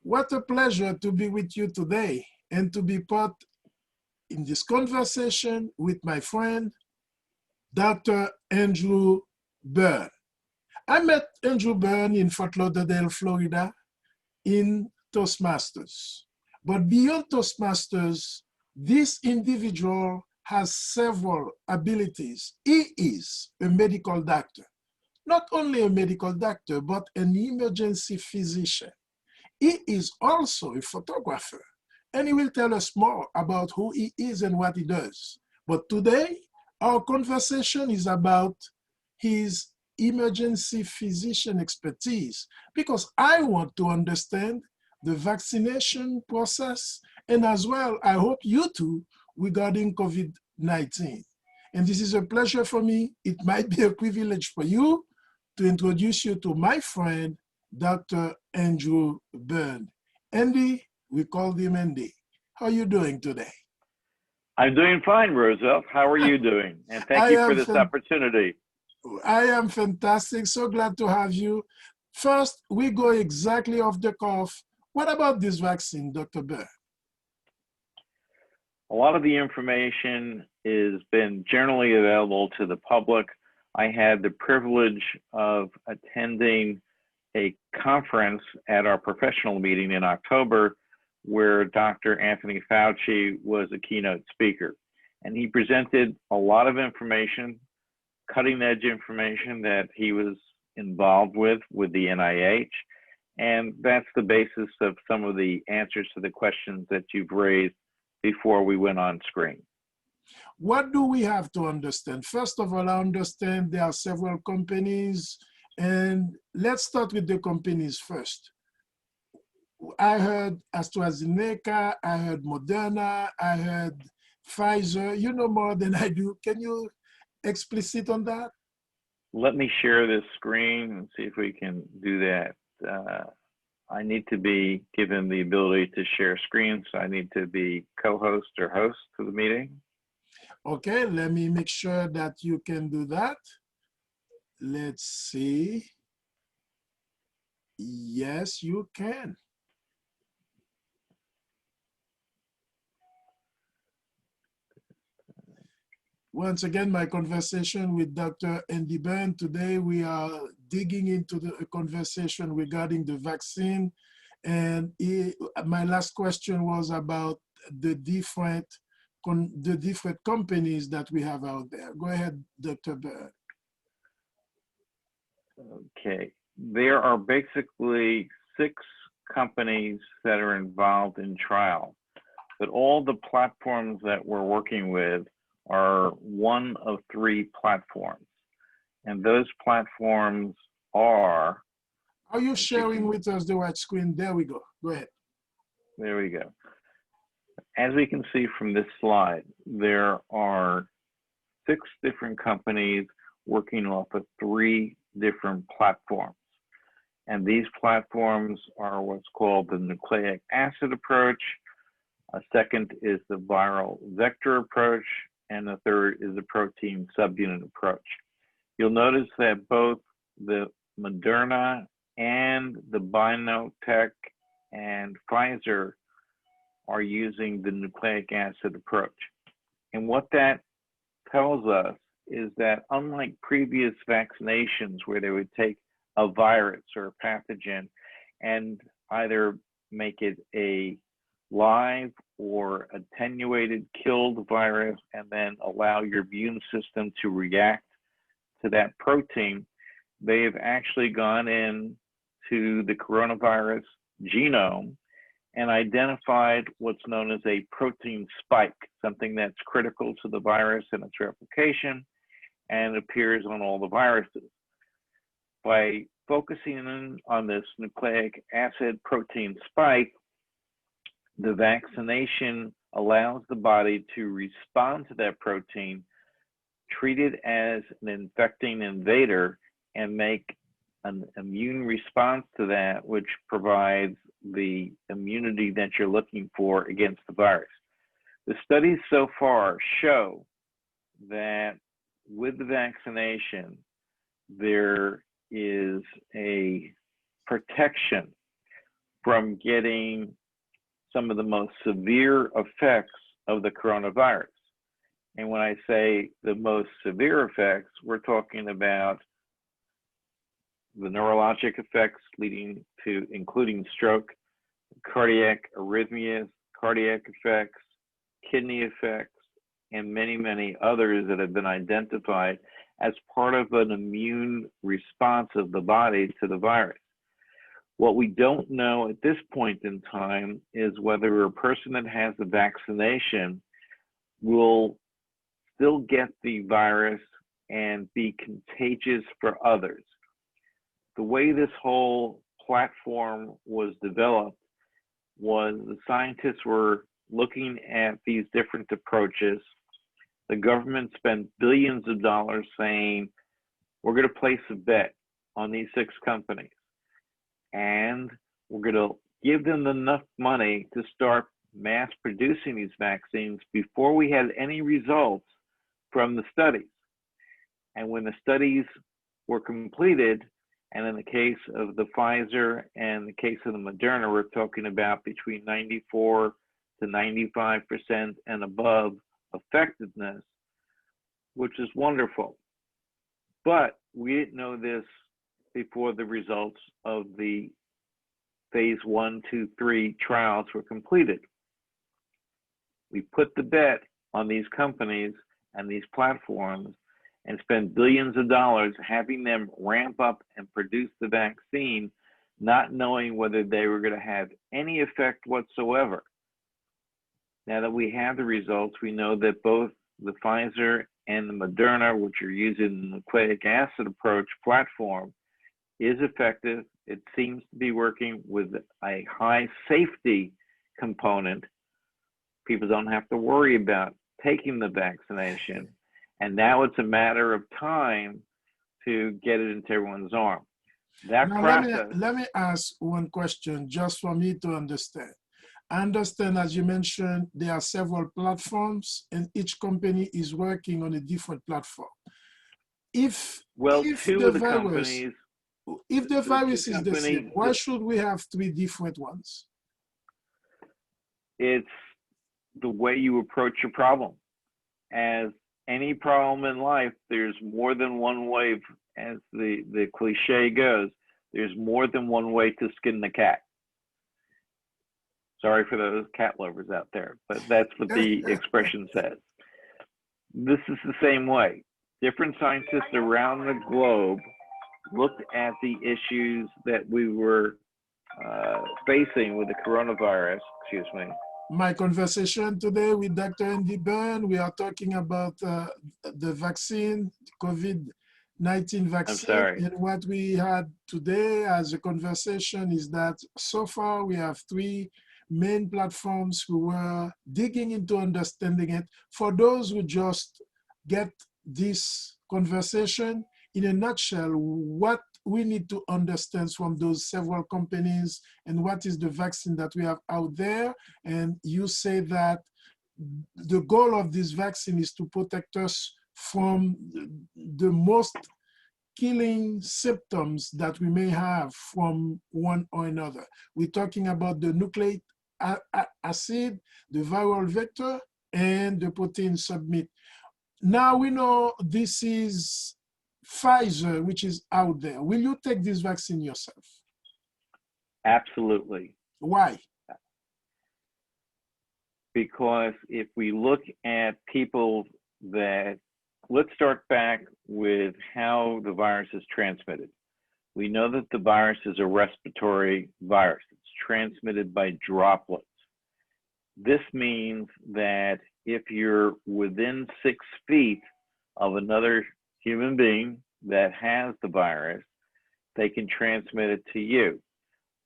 What a pleasure to be with you today and to be part in this conversation with my friend, Dr. Andrew BERN. I met Andrew BERN in Fort Lauderdale, Florida, in Toastmasters. But beyond Toastmasters, this individual has several abilities. He is a medical doctor. Not only a medical doctor, but an emergency physician. He is also a photographer, and he will tell us more about who he is and what he does. But today, our conversation is about his emergency physician expertise, because I want to understand the vaccination process, and as well, I hope you too, regarding COVID-19. And this is a pleasure for me. It might be a privilege for you to introduce you to my friend, Dr. Andrew BERN. Andy, we call him Andy. How are you doing today? I'm doing fine, Roosevelt. How are you doing? And thank you for this opportunity. I am fantastic. So glad to have you. First, we go exactly off the cuff. What about this vaccine, Dr. BERN? A lot of the information has been generally available to the public. I had the privilege of attending a conference at our professional meeting in October where Dr. Anthony Fauci was a keynote speaker. And he presented a lot of information, cutting edge information that he was involved with the NIH. And that's the basis of some of the answers to the questions that you've raised before we went on screen. What do we have to understand? First of all, I understand there are several companies, and let's start with the companies first. I heard AstraZeneca, I heard Moderna, I heard Pfizer. You know more than I do. Can you explicit on that? Let me share this screen and see if we can do that. I need to be given the ability to share screens. So I need to be co-host or host to the meeting. Okay, let me make sure that you can do that. Let's see. Yes, you can. Once again, my conversation with Dr. Andy BERN. Today, we are digging into the conversation regarding the vaccine. And my last question was about the different companies that we have out there. Go ahead, Dr. BERN. Okay, there are basically 6 companies that are involved in trial, but all the platforms that we're working with are one of 3 platforms. And those platforms are... Are you sharing with us the right screen? There we go. Go ahead. There we go. As we can see from this slide, there are 6 different companies working off of 3 different platforms. And these platforms are what's called the nucleic acid approach. A second is the viral vector approach. And the third is the protein subunit approach. You'll notice that both the Moderna and the BioNTech and Pfizer are using the nucleic acid approach. And what that tells us is that unlike previous vaccinations where they would take a virus or a pathogen and either make it a live or attenuated killed virus and then allow your immune system to react to that protein, they have actually gone in to the coronavirus genome and identified what's known as a protein spike, something that's critical to the virus and its replication and appears on all the viruses. By focusing in on this nucleic acid protein spike, the vaccination allows the body to respond to that protein, treat it as an infecting invader, and make an immune response to that, which provides the immunity that you're looking for against the virus. The studies so far show that with the vaccination, there is a protection from getting some of the most severe effects of the coronavirus. And when I say the most severe effects, we're talking about the neurologic effects leading to, including stroke, cardiac arrhythmias, cardiac effects, kidney effects, and many, many others that have been identified as part of an immune response of the body to the virus. What we don't know at this point in time is whether a person that has the vaccination will still get the virus and be contagious for others. The way this whole platform was developed was the scientists were looking at these different approaches. The government spent billions of dollars saying, we're going to place a bet on these 6 companies, and we're going to give them enough money to start mass producing these vaccines before we had any results from the studies. And when the studies were completed, and in the case of the Pfizer and the case of the Moderna, we're talking about between 94 to 95% and above effectiveness, which is wonderful. But we didn't know this before the results of the phase 1, 2, 3 trials were completed. We put the bet on these companies and these platforms and spend billions of dollars having them ramp up and produce the vaccine, not knowing whether they were going to have any effect whatsoever. Now that we have the results, we know that both the Pfizer and the Moderna, which are using the nucleic acid approach platform, is effective. It seems to be working with a high safety component. People don't have to worry about taking the vaccination. And now it's a matter of time to get it into everyone's arm. That now, process. let me ask one question just for me to understand. I understand, as you mentioned, there are several platforms and each company is working on a different platform. If Two of the companies if the virus is the same, why should we have 3 different ones? It's the way you approach your problem. As any problem in life, there's more than one way, as the cliche goes, there's more than one way to skin the cat. Sorry for those cat lovers out there, but that's what the expression says. This is the same way. Different scientists around the globe looked at the issues that we were facing with the coronavirus, excuse me. My conversation today with Dr. Andy BERN, we are talking about the vaccine, COVID-19 vaccine. I'm sorry. And what we had today as a conversation is that so far we have 3 main platforms who were digging into understanding it. For those who just get this conversation, in a nutshell, what we need to understand from those several companies and what is the vaccine that we have out there. And you say that the goal of this vaccine is to protect us from the most killing symptoms that we may have from one or another. We're talking about the nucleic acid, the viral vector, and the protein submit. Now we know this is Pfizer, which is out there. Will you take this vaccine yourself? Absolutely. Why? Because if we look at people that, let's start back with how the virus is transmitted. We know that the virus is a respiratory virus. It's transmitted by droplets. This means that if you're within 6 feet of another human being that has the virus, they can transmit it to you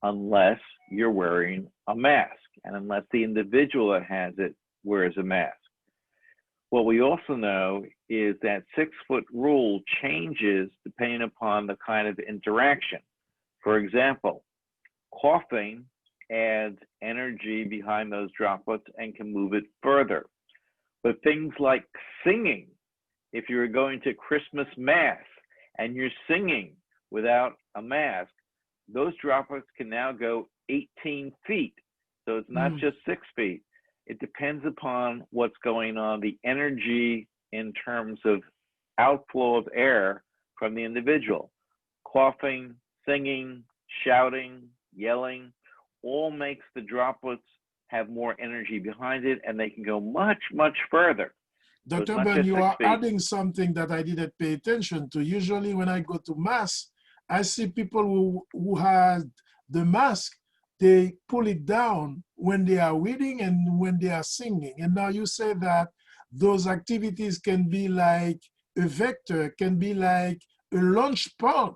unless you're wearing a mask and unless the individual that has it wears a mask. What we also know is that 6-foot rule changes depending upon the kind of interaction. For example, coughing adds energy behind those droplets and can move it further. But things like singing, if you're going to Christmas Mass and you're singing without a mask, those droplets can now go 18 feet. So it's not just 6 feet. It depends upon what's going on, the energy in terms of outflow of air from the individual. Coughing, singing, shouting, yelling, all makes the droplets have more energy behind it, and they can go much, much further. So Dr. Byrne, you are adding something that I didn't pay attention to. Usually when I go to mass, I see people who had the mask, they pull it down when they are reading and when they are singing. And now you say that those activities can be like a vector, can be like a launch pad,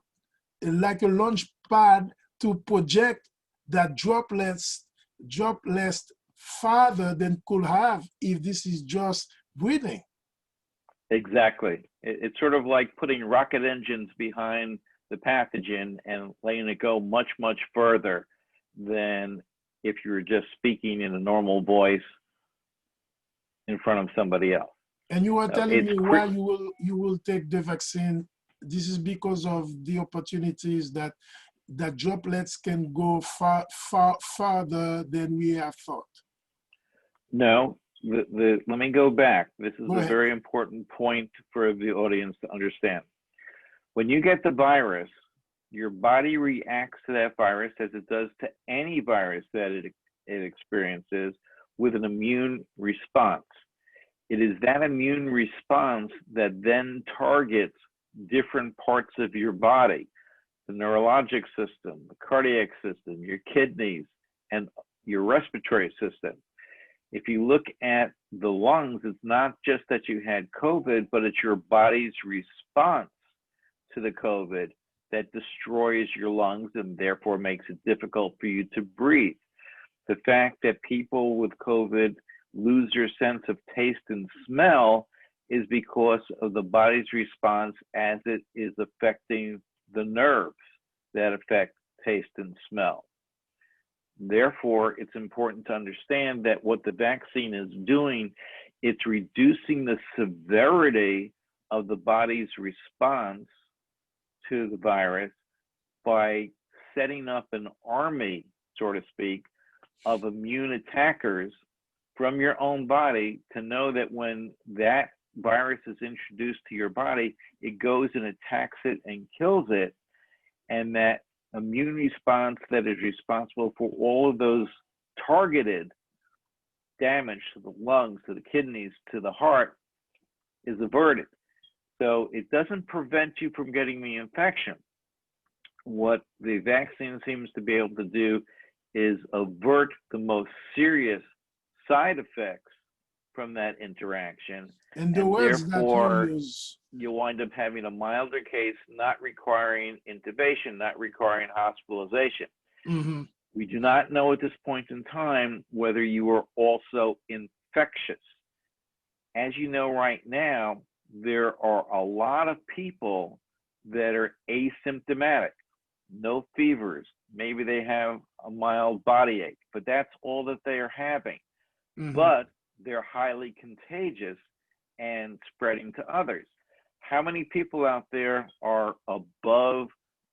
to project that droplets farther than could have if this is just breathing. Exactly. It's sort of like putting rocket engines behind the pathogen and letting it go much, much further than if you were just speaking in a normal voice in front of somebody else. And you were telling me why you will take the vaccine. This is because of the opportunities that droplets can go farther than we have thought. No, let me go back. This is Go a ahead. very important point for the audience to understand. When you get the virus, your body reacts to that virus as it does to any virus that it experiences with an immune response. It is that immune response that then targets different parts of your body, the neurologic system, the cardiac system, your kidneys, and your respiratory system. If you look at the lungs, it's not just that you had COVID, but it's your body's response to the COVID that destroys your lungs and therefore makes it difficult for you to breathe. The fact that people with COVID lose their sense of taste and smell is because of the body's response as it is affecting the nerves that affect taste and smell. Therefore, it's important to understand that what the vaccine is doing, it's reducing the severity of the body's response to the virus by setting up an army, so to speak, of immune attackers from your own body to know that when that virus is introduced to your body, it goes and attacks it and kills it. And that immune response that is responsible for all of those targeted damage to the lungs, to the kidneys, to the heart is averted. So it doesn't prevent you from getting the infection. What the vaccine seems to be able to do is avert the most serious side effects from that interaction. And the words therefore, that you use, you wind up having a milder case, not requiring intubation, not requiring hospitalization. mm-hmm. We do not know at this point in time whether you are also infectious. As you know right now, there are a lot of people that are asymptomatic, no fevers. Maybe they have a mild body ache, but that's all that they are having. Mm-hmm. But they're highly contagious and spreading to others. How many people out there are above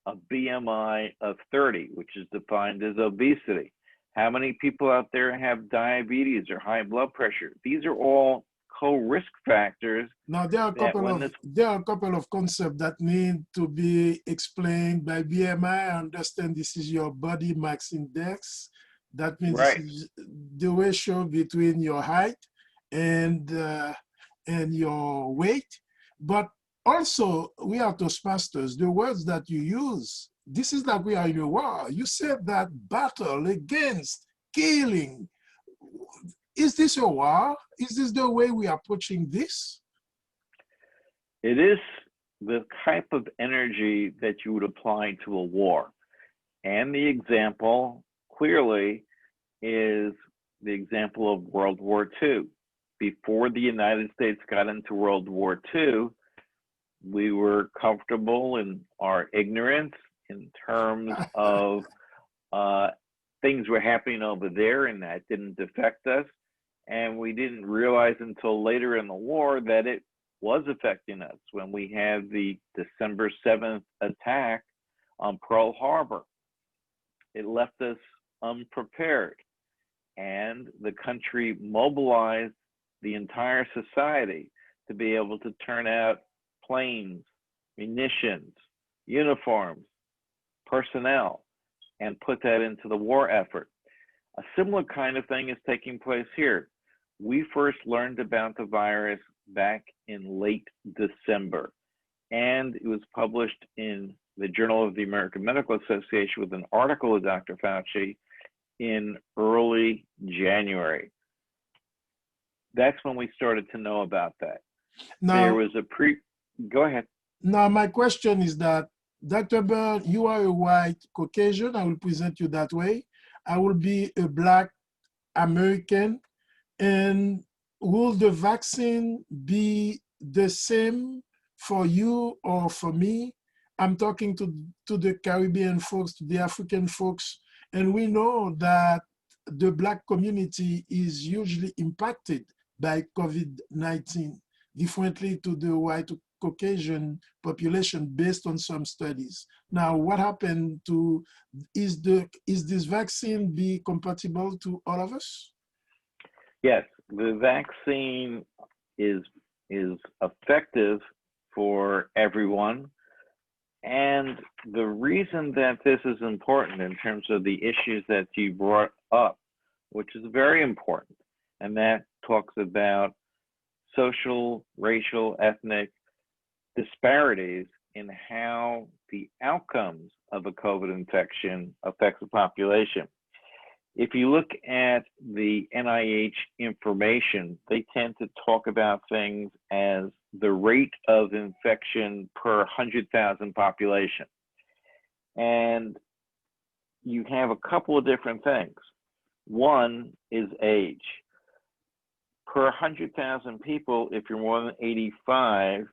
a BMI of 30, which is defined as obesity? How many people out there have diabetes or high blood pressure? These are all co-risk factors. Now there are a couple of concepts that need to be explained by BMI. I understand this is your body mass index. That means right. This is the ratio between your height and your weight. But also, we are Toastmasters. The words that you use, this is like we are in a war. You said that battle against killing. Is this a war? Is this the way we are approaching this? It is the type of energy that you would apply to a war. And the example clearly is the example of World War II. Before the United States got into World War II, we were comfortable in our ignorance in terms of things were happening over there, and that didn't affect us. And we didn't realize until later in the war that it was affecting us when we had the December 7th attack on Pearl Harbor. It left us unprepared. And the country mobilized the entire society to be able to turn out planes, munitions, uniforms, personnel, and put that into the war effort. A similar kind of thing is taking place here. We first learned about the virus back in late December, and it was published in the Journal of the American Medical Association with an article of Dr. Fauci in early January. That's when we started to know about that. There was a go ahead. Now, my question is that, Dr. Byrne, you are a white Caucasian. I will present you that way. I will be a Black American. And will the vaccine be the same for you or for me? I'm talking to the Caribbean folks, to the African folks, and we know that the Black community is usually impacted by COVID-19 differently to the white Caucasian population based on some studies. Now, what happened to, is this vaccine be compatible to all of us? Yes, the vaccine is effective for everyone. And the reason that this is important in terms of the issues that you brought up, which is very important, and that talks about social, racial, ethnic disparities in how the outcomes of a COVID infection affects the population. If you look at the NIH information, they tend to talk about things as the rate of infection per 100,000 population. And you have a couple of different things. One is age. Per 100,000 people, if you're more than 85,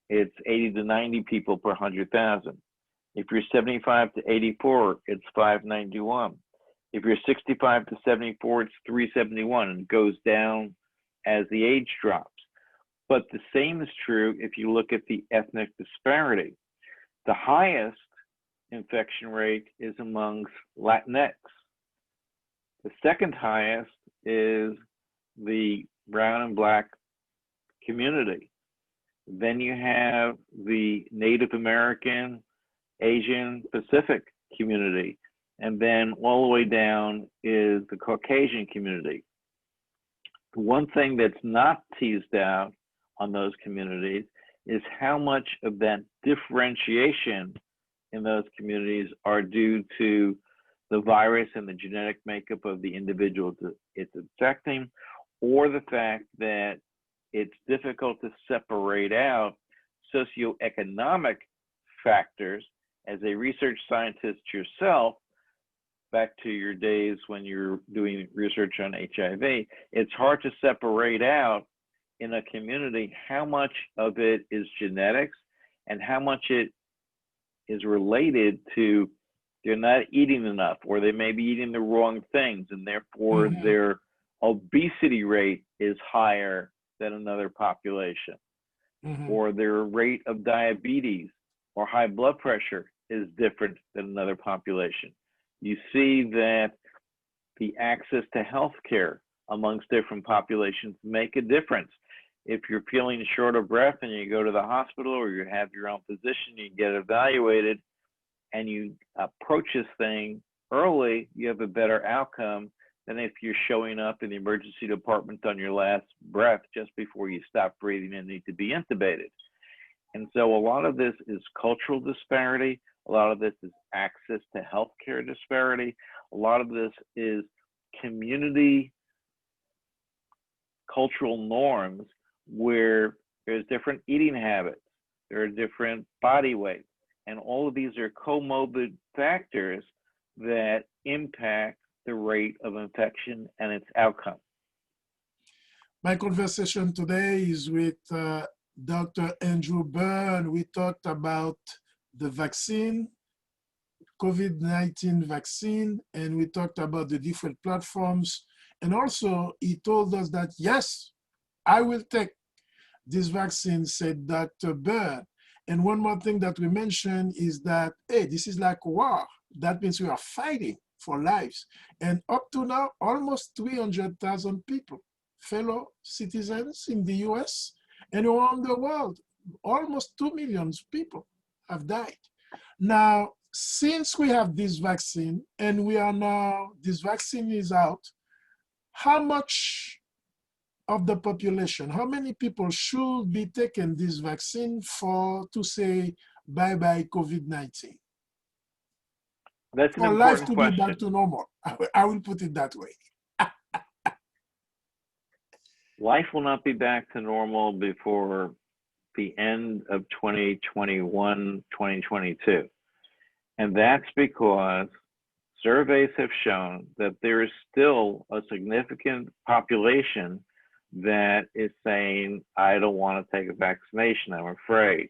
it's 80 to 90 people per 100,000. If you're 75 to 84, it's 591. If you're 65 to 74, it's 371, and it goes down as the age drops. But the same is true if you look at the ethnic disparity. The highest infection rate is amongst Latinx. The second highest is the brown and Black community. Then you have the Native American, Asian, Pacific community. And then all the way down is the Caucasian community. One thing that's not teased out on those communities is how much of that differentiation in those communities are due to the virus and the genetic makeup of the individual it's infecting, or the fact that it's difficult to separate out socioeconomic factors. As a research scientist yourself, back to your days when you're doing research on HIV, it's hard to separate out in a community how much of it is genetics and how much it is related to they're not eating enough, or they may be eating the wrong things, and therefore their obesity rate is higher than another population, or their rate of diabetes or high blood pressure is different than another population. You see that the access to healthcare amongst different populations make a difference. If you're feeling short of breath and you go to the hospital, or you have your own physician, you get evaluated, and you approach this thing early, you have a better outcome than if you're showing up in the emergency department on your last breath just before you stop breathing and need to be intubated. And so a lot of this is cultural disparity. A lot of this is access to healthcare disparity. A lot of this is community cultural norms where there's different eating habits, there are different body weight, and all of these are comorbid factors that impact the rate of infection and its outcome. My conversation today is with Dr. Andrew Byrne. We talked about the vaccine, COVID-19 vaccine, and we talked about the different platforms. And also, he told us that, yes, I will take this vaccine, said Dr. Byrne. And one more thing that we mentioned is that, hey, this is like war. That means we are fighting. for lives. And up to now, almost 300,000 people, fellow citizens in the US and around the world, almost 2 million people have died. Now, since we have this vaccine and this vaccine is out, how much of the population, how many people should be taking this vaccine to say bye-bye COVID-19? That's an For life important to be back question. to normal. I will put it that way. Life will not be back to normal before the end of 2021, 2022. And that's because surveys have shown that there is still a significant population that is saying, I don't want to take a vaccination, I'm afraid.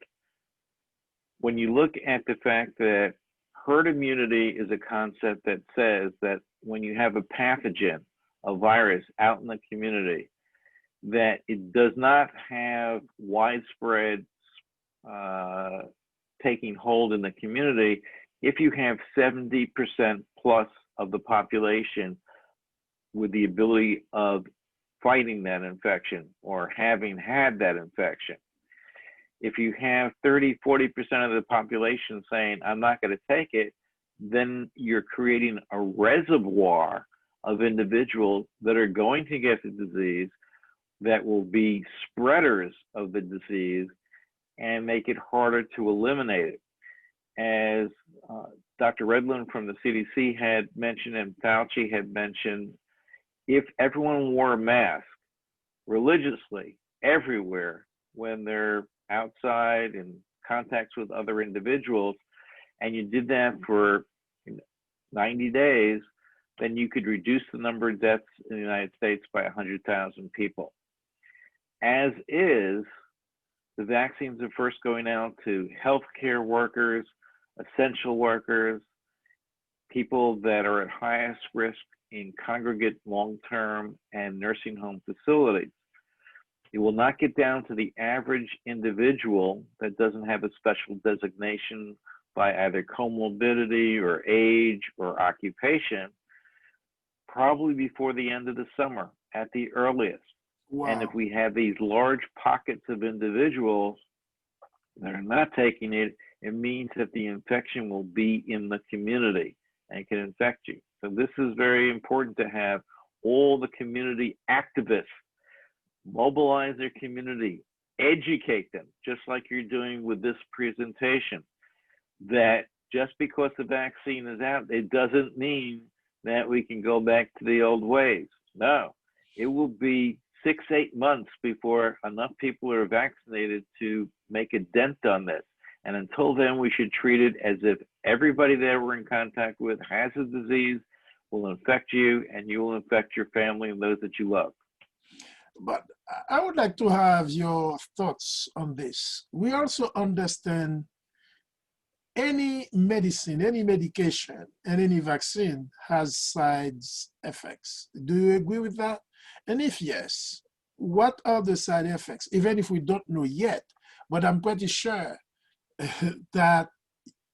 When you look at the fact that herd immunity is a concept that says that when you have a pathogen, a virus out in the community, that it does not have widespread taking hold in the community if you have 70% plus of the population with the ability of fighting that infection or having had that infection. If you have 30, 40% of the population saying, I'm not going to take it, then you're creating a reservoir of individuals that are going to get the disease, that will be spreaders of the disease and make it harder to eliminate it. As Dr. Redlin from the CDC had mentioned and Fauci had mentioned, if everyone wore a mask religiously everywhere when they're outside in contacts with other individuals, and you did that for 90 days, then you could reduce the number of deaths in the United States by 100,000 people. As is, the vaccines are first going out to healthcare workers, essential workers, people that are at highest risk in congregate long-term and nursing home facilities. It will not get down to the average individual that doesn't have a special designation by either comorbidity or age or occupation, probably before the end of the summer at the earliest. Wow. And if we have these large pockets of individuals that are not taking it, it means that the infection will be in the community and can infect you. So this is very important to have all the community activists mobilize their community, educate them, just like you're doing with this presentation, that just because the vaccine is out, it doesn't mean that we can go back to the old ways. No, it will be 6-8 months before enough people are vaccinated to make a dent on this. And until then, we should treat it as if everybody that we're in contact with has a disease, will infect you, and you will infect your family and those that you love. But I would like to have your thoughts on this. We also understand any medicine, any medication, and any vaccine has side effects. Do you agree with that? And if yes, what are the side effects? Even if we don't know yet, but I'm pretty sure that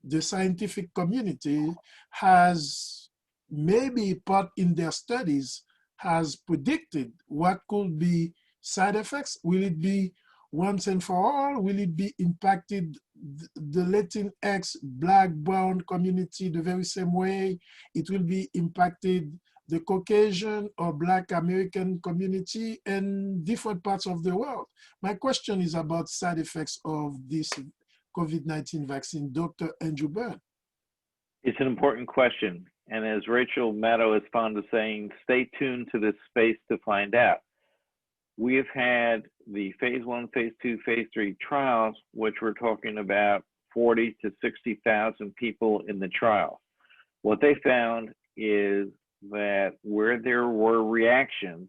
the scientific community has maybe part in their studies has predicted what could be side effects. Will it be once and for all? Will it be impacted the Latinx, Black, Brown community the very same way? It will be impacted the Caucasian or Black American community in different parts of the world. My question is about side effects of this COVID-19 vaccine. Dr. Andrew BERN. It's an important question. And as Rachel Maddow is fond of saying, stay tuned to this space to find out. We have had the phase 1, phase 2, phase 3 trials, which we're talking about 40 to 60,000 people in the trial. What they found is that where there were reactions,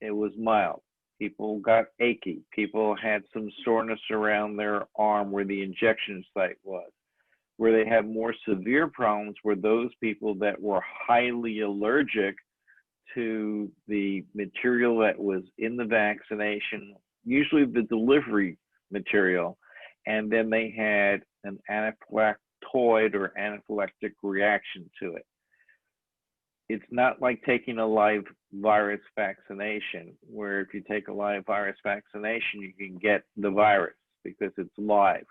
it was mild. People got achy. People had some soreness around their arm where the injection site was. Where they have more severe problems were those people that were highly allergic to the material that was in the vaccination, usually the delivery material, and then they had an anaphylactoid or anaphylactic reaction to it. it's not like taking a live virus vaccination, where if you take a live virus vaccination, you can get the virus because it's live.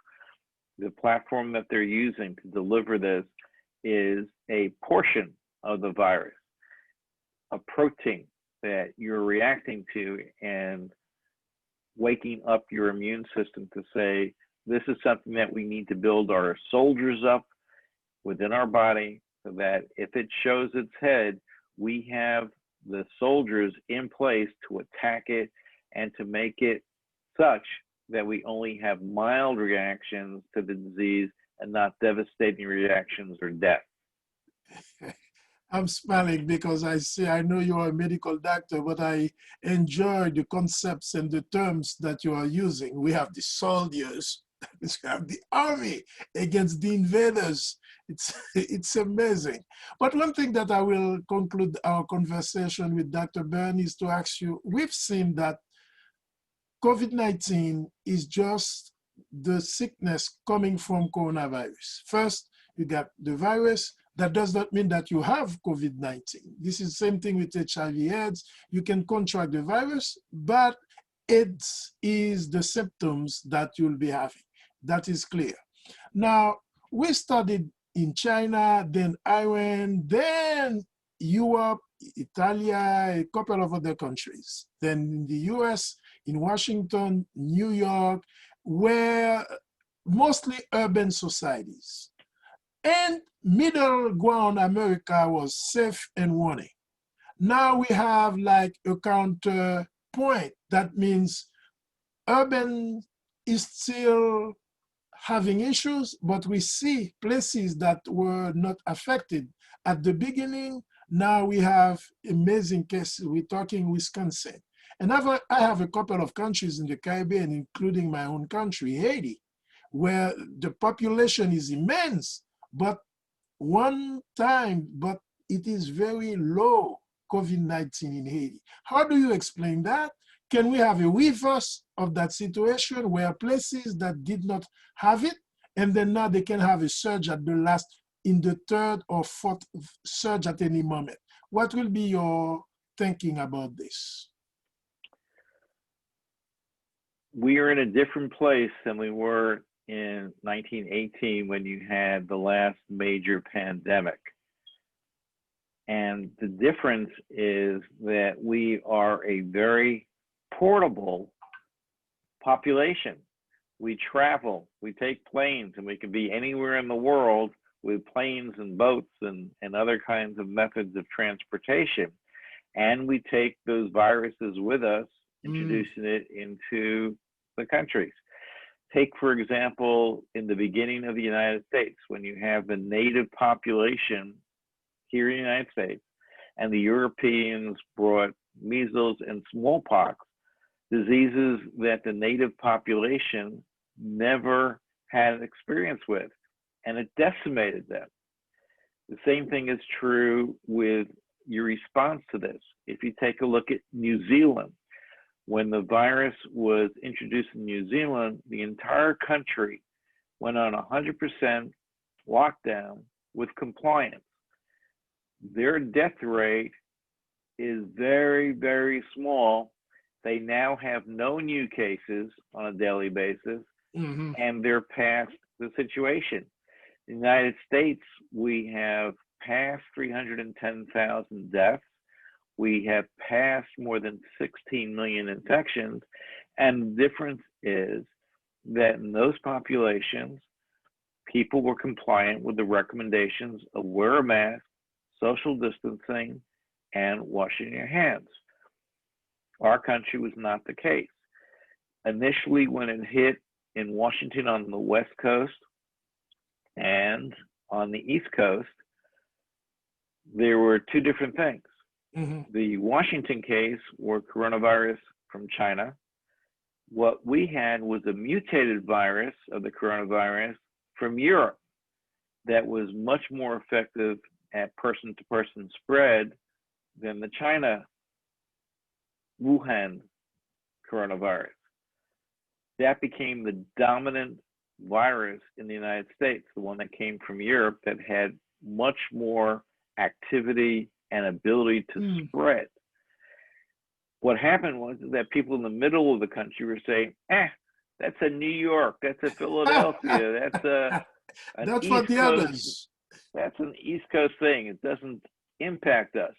The platform that they're using to deliver this is a portion of the virus, a protein that you're reacting to and waking up your immune system to say, this is something that we need to build our soldiers up within our body so that if it shows its head, we have the soldiers in place to attack it and to make it such that we only have mild reactions to the disease and not devastating reactions or death. I'm smiling because I know you are a medical doctor, but I enjoy the concepts and the terms that you are using. We have the soldiers, we have the army against the invaders. It's amazing. But one thing that I will conclude our conversation with Dr. BERN is to ask you, we've seen that COVID-19 is just the sickness coming from coronavirus. First, you got the virus. That does not mean that you have COVID-19. This is the same thing with HIV/AIDS. You can contract the virus, but AIDS is the symptoms that you'll be having. That is clear. Now, we studied in China, then Iran, then Europe, Italy, a couple of other countries. Then in the US, in Washington, New York, where mostly urban societies. And middle ground America was safe and warning. Now we have like a counterpoint. That means urban is still having issues, but we see places that were not affected at the beginning. Now we have amazing cases. We're talking Wisconsin. And I have a couple of countries in the Caribbean, including my own country, Haiti, where the population is immense, but it is very low COVID-19 in Haiti. How do you explain that? Can we have a reverse of that situation where places that did not have it, and then now they can have a surge in the third or fourth surge at any moment? What will be your thinking about this? We are in a different place than we were in 1918 when you had the last major pandemic. And the difference is that we are a very portable population. We travel, we take planes, and we can be anywhere in the world with planes and boats and other kinds of methods of transportation. And we take those viruses with us, introducing it into the countries. Take, for example, in the beginning of the United States, when you have the native population here in the United States, and the Europeans brought measles and smallpox, diseases that the native population never had experience with, and it decimated them. The same thing is true with your response to this. If you take a look at New Zealand, when the virus was introduced in New Zealand, the entire country went on 100% lockdown with compliance. Their death rate is very, very small. They now have no new cases on a daily basis, and they're past the situation. In the United States, we have passed 310,000 deaths. We have passed more than 16 million infections. And the difference is that in those populations, people were compliant with the recommendations of wear a mask, social distancing, and washing your hands. Our country was not the case. Initially, when it hit in Washington on the West Coast and on the East Coast, there were two different things. The Washington case were coronavirus from China. What we had was a mutated virus of the coronavirus from Europe that was much more effective at person-to-person spread than the China Wuhan coronavirus. That became the dominant virus in the United States, the one that came from Europe that had much more activity and ability to spread. What happened was that people in the middle of the country were saying, that's a New York, that's a Philadelphia, an That's for East the Coast, others. that's an East Coast thing. It doesn't impact us.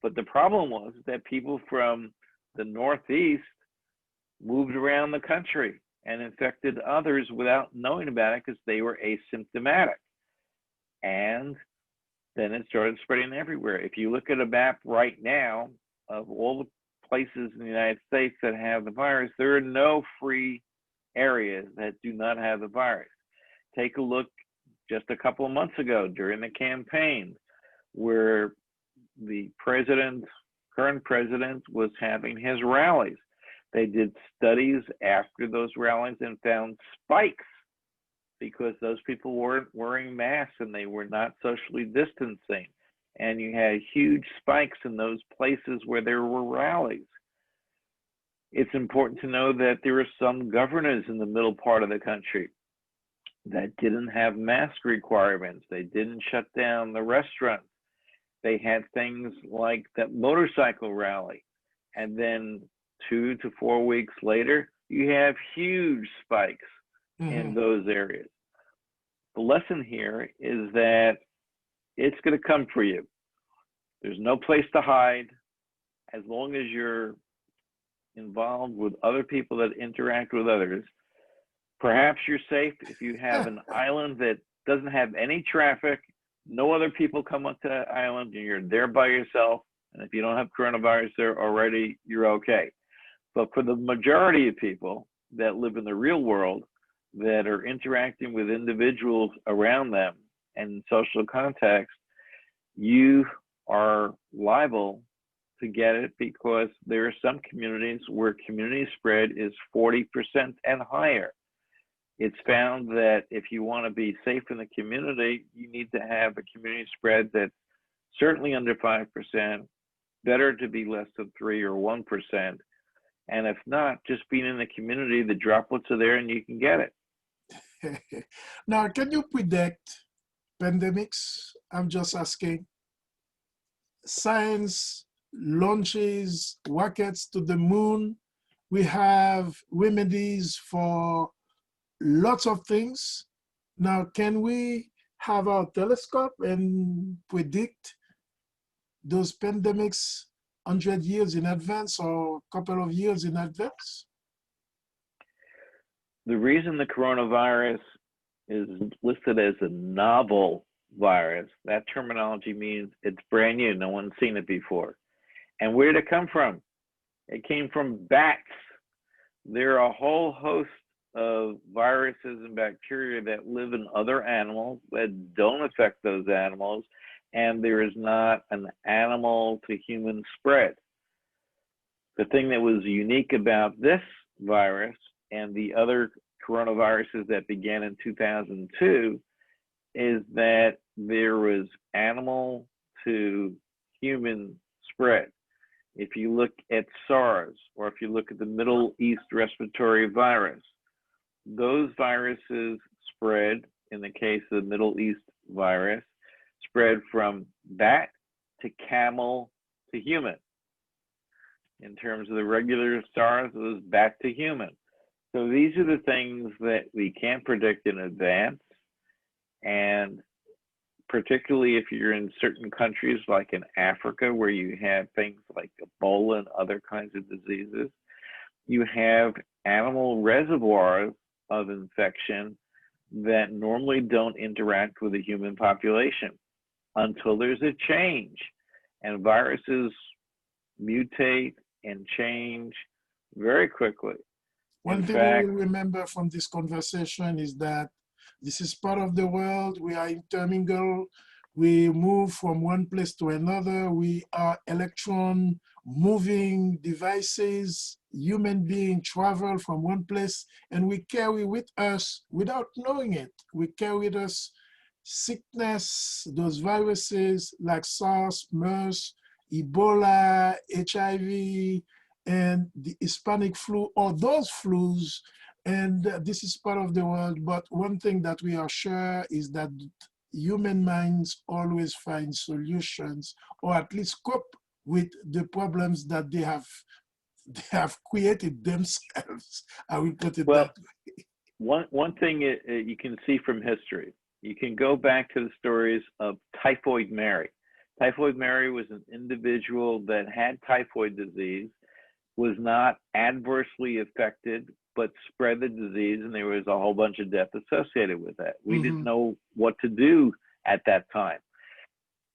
But the problem was that people from the Northeast moved around the country and infected others without knowing about it because they were asymptomatic. And then it started spreading everywhere. If you look at a map right now of all the places in the United States that have the virus, there are no free areas that do not have the virus. Take a look just a couple of months ago during the campaign where the current president was having his rallies. They did studies after those rallies and found spikes because those people weren't wearing masks and they were not socially distancing. And you had huge spikes in those places where there were rallies. It's important to know that there were some governors in the middle part of the country that didn't have mask requirements. They didn't shut down the restaurants. They had things like that motorcycle rally. And then 2 to 4 weeks later, you have huge spikes in those areas. The lesson here is that it's going to come for you. There's no place to hide. As long as you're involved with other people that interact with others, perhaps you're safe if you have an island that doesn't have any traffic, no other people come up to that island, and you're there by yourself. And if you don't have coronavirus there already, you're okay. But for the majority of people that live in the real world, that are interacting with individuals around them and in social context, you are liable to get it because there are some communities where community spread is 40% and higher. It's found that if you want to be safe in the community, you need to have a community spread that's certainly under 5%, better to be less than 3 or 1%. And if not, just being in the community, the droplets are there and you can get it. Now, can you predict pandemics? I'm just asking. Science launches rockets to the moon. We have remedies for lots of things. Now, can we have our telescope and predict those pandemics 100 years in advance or a couple of years in advance? The reason the coronavirus is listed as a novel virus, that terminology means it's brand new. No one's seen it before. And where did it come from? It came from bats. There are a whole host of viruses and bacteria that live in other animals that don't affect those animals, and there is not an animal to human spread. The thing that was unique about this virus and the other coronaviruses that began in 2002 is that there was animal to human spread. If you look at SARS, or if you look at the Middle East respiratory virus, those viruses spread, in the case of the Middle East virus, spread from bat to camel to human. In terms of the regular SARS, it was bat to human. So these are the things that we can't predict in advance. And particularly if you're in certain countries like in Africa, where you have things like Ebola and other kinds of diseases, you have animal reservoirs of infection that normally don't interact with the human population until there's a change. And viruses mutate and change very quickly. One thing we will remember from this conversation is that this is part of the world. We are intermingled. We move from one place to another. We are electron moving devices. Human beings travel from one place, and we carry with us, without knowing it, we carry with us sickness, those viruses like SARS, MERS, Ebola, HIV, and the Hispanic flu, or those flus. And this is part of the world. But one thing that we are sure is that human minds always find solutions, or at least cope with the problems that they have created themselves. I will put it Well, that way. one thing you can see from history, you can go back to the stories of Typhoid Mary. Typhoid Mary was an individual that had typhoid disease, was not adversely affected, but spread the disease, and there was a whole bunch of death associated with that. We didn't know what to do at that time.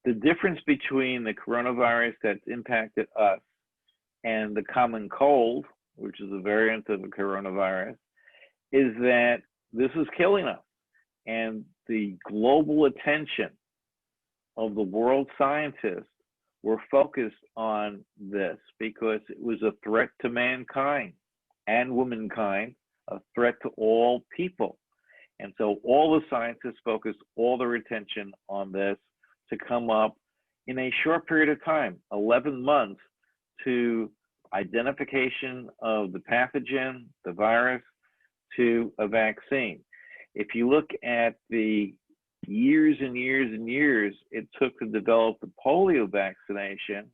The difference between the coronavirus that's impacted us and the common cold, which is a variant of the coronavirus, is that this is killing us. And the global attention of the world scientists were focused on this because it was a threat to mankind and womankind, a threat to all people. And so all the scientists focused all their attention on this to come up in a short period of time, 11 months, to identification of the pathogen, the virus, to a vaccine. If you look at the years and years and years it took to develop the polio vaccination,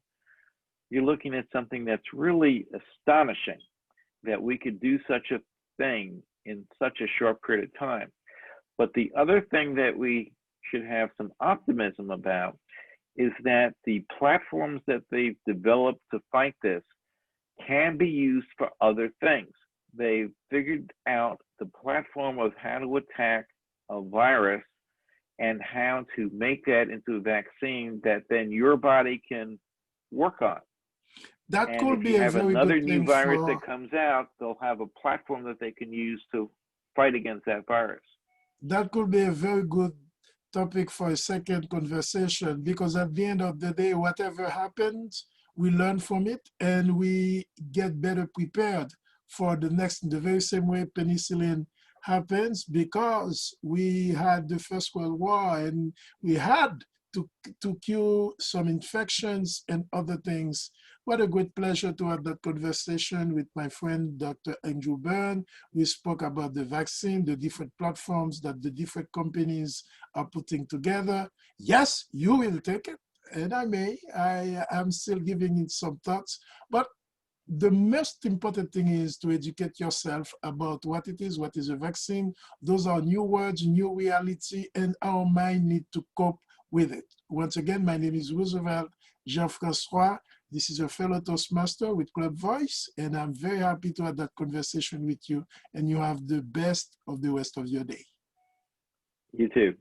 you're looking at something that's really astonishing that we could do such a thing in such a short period of time. But the other thing that we should have some optimism about is that the platforms that they've developed to fight this can be used for other things. They've figured out the platform of how to attack a virus and how to make that into a vaccine that then your body can work on. That and could if be you a have very another good new thing virus for, that comes out, they'll have a platform that they can use to fight against that virus. that could be a very good topic for a second conversation, because at the end of the day, whatever happens, we learn from it and we get better prepared for the next, in the very same way penicillin happens, because we had the First World War and we had to cure some infections and other things. What a great pleasure to have that conversation with my friend, Dr. Andrew BERN. We spoke about the vaccine, the different platforms that the different companies are putting together. Yes, you will take it, and I may. I am still giving it some thoughts, but the most important thing is to educate yourself about what it is, what is a vaccine. Those are new words, new reality, and our mind need to cope with it. Once again, my name is Roosevelt Jean-Francois. This is a fellow Toastmaster with Club Voice, and I'm very happy to have that conversation with you, and you have the best of the rest of your day. You too.